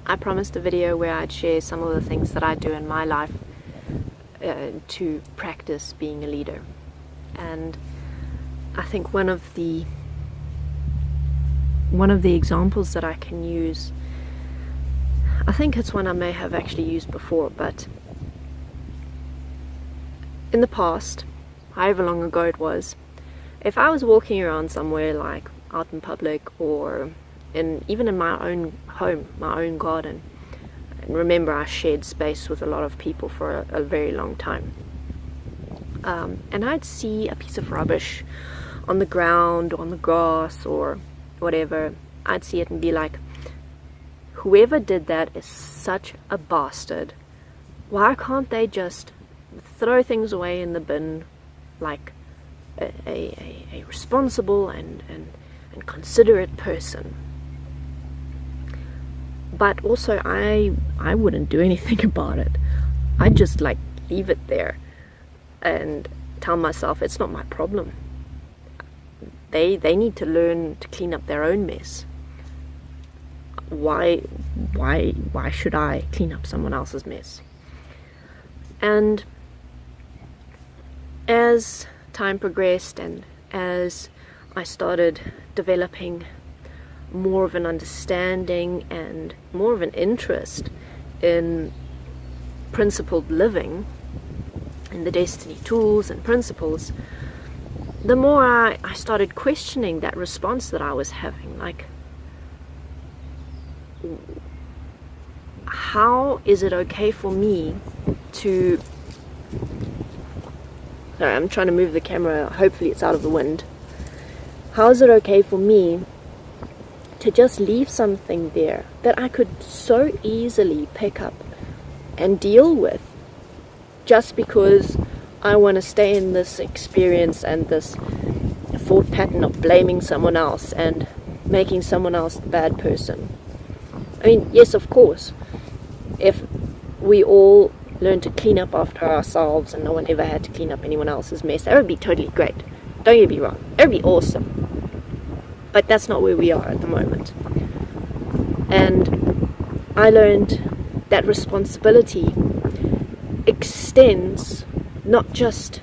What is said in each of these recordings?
I promised a video where I'd share some of the things that I do in my life to practice being a leader. And I think one of the examples that I can use, I think it's one I may have actually used before, but in the past, however long ago it was, if I was walking around somewhere, like out in public or even in my own home, my own garden, and remember I shared space with a lot of people for a very long time, and I'd see a piece of rubbish on the ground, on the grass or whatever, I'd see it and be like, whoever did that is such a bastard. Why can't they just throw things away in the bin like a responsible and considerate person? But also I wouldn't do anything about it. I'd just like leave it there and tell myself it's not my problem. They need to learn to clean up their own mess. Why should I clean up someone else's mess? And as time progressed and as I started developing more of an understanding and more of an interest in principled living and the Destiny tools and principles, the more I started questioning that response that I was having. Like, how is it okay for me to... Sorry, I'm trying to move the camera, hopefully it's out of the wind. How is it okay for me to just leave something there that I could so easily pick up and deal with, just because I want to stay in this experience and this thought pattern of blaming someone else and making someone else the bad person? I mean, yes, of course, if we all learn to clean up after ourselves and no one ever had to clean up anyone else's mess, that would be totally great. Don't get me wrong, that would be awesome. But that's not where we are at the moment. And I learned that responsibility extends not just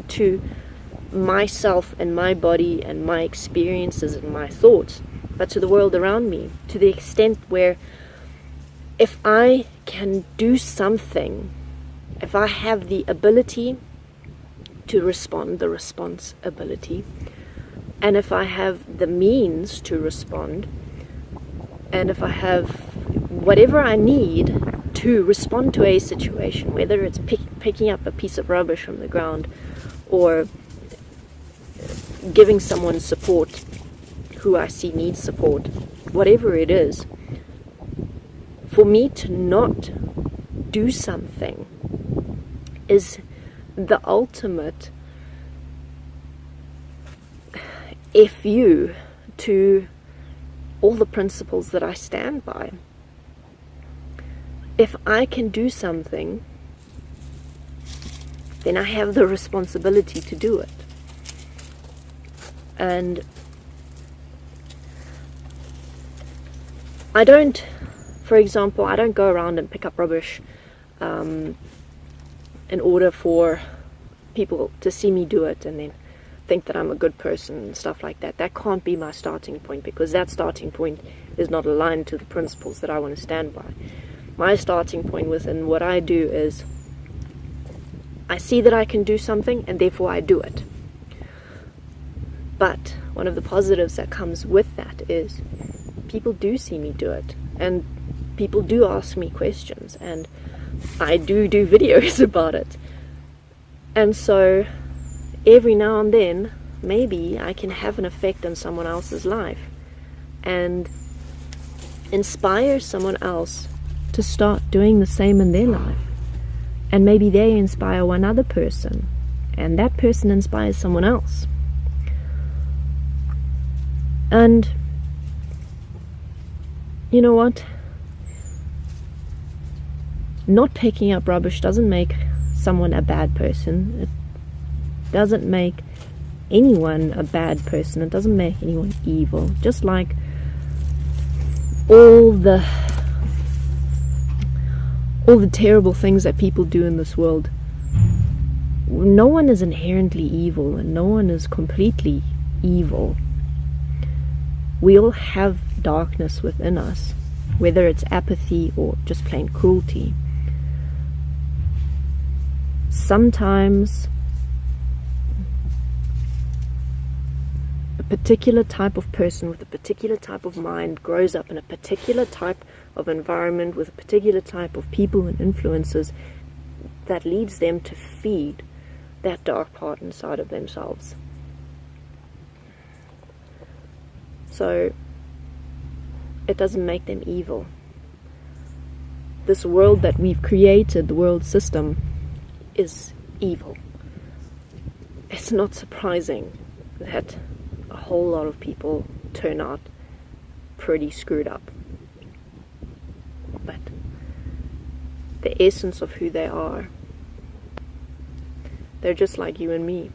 to myself and my body and my experiences and my thoughts, but to the world around me, to the extent where if I can do something, if I have the ability to respond, the responsibility, and if I have the means to respond, and if I have whatever I need to respond to a situation, whether it's picking up a piece of rubbish from the ground or giving someone support who I see needs support, whatever it is, for me to not do something is the ultimate FU to all the principles that I stand by. If I can do something, then I have the responsibility to do it. And I don't, for example, I don't go around and pick up rubbish in order for people to see me do it and then think that I'm a good person and stuff like that. That can't be my starting point, because that starting point is not aligned to the principles that I want to stand by. My starting point within what I do is I see that I can do something and therefore I do it. But one of the positives that comes with that is people do see me do it, and people do ask me questions, and I do videos about it. And so every now and then, maybe I can have an effect on someone else's life and inspire someone else to start doing the same in their life. And maybe they inspire one other person, and that person inspires someone else. And you know what? Not picking up rubbish doesn't make someone a bad person. It doesn't make anyone a bad person. It doesn't make anyone evil. Just like all the all the terrible things that people do in this world. No one is inherently evil, and no one is completely evil. We all have darkness within us, whether it's apathy or just plain cruelty. Sometimes a particular type of person with a particular type of mind grows up in a particular type of environment with a particular type of people and influences that leads them to feed that dark part inside of themselves. So it doesn't make them evil. This world that we've created, the world system, is evil. It's not surprising that a whole lot of people turn out pretty screwed up. But the essence of who they are, they're just like you and me.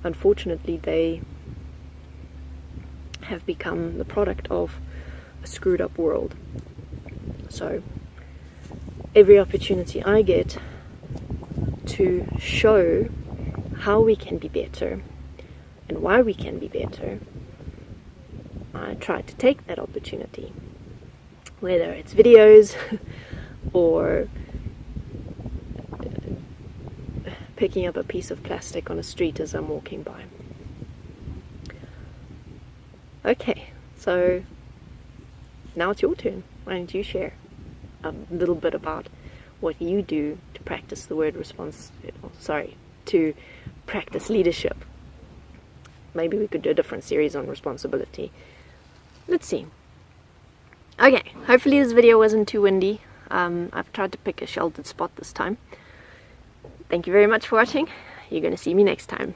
Unfortunately, they have become the product of a screwed up world. So every opportunity I get to show how we can be better and why we can be better, I try to take that opportunity, whether it's videos or picking up a piece of plastic on a street as I'm walking by. Okay, so now it's your turn. Why don't you share a little bit about what you do to practice the word to practice leadership? Maybe we could do a different series on responsibility. Let's see. Okay, hopefully this video wasn't too windy. I've tried to pick a sheltered spot this time. Thank you very much for watching. You're going to see me next time.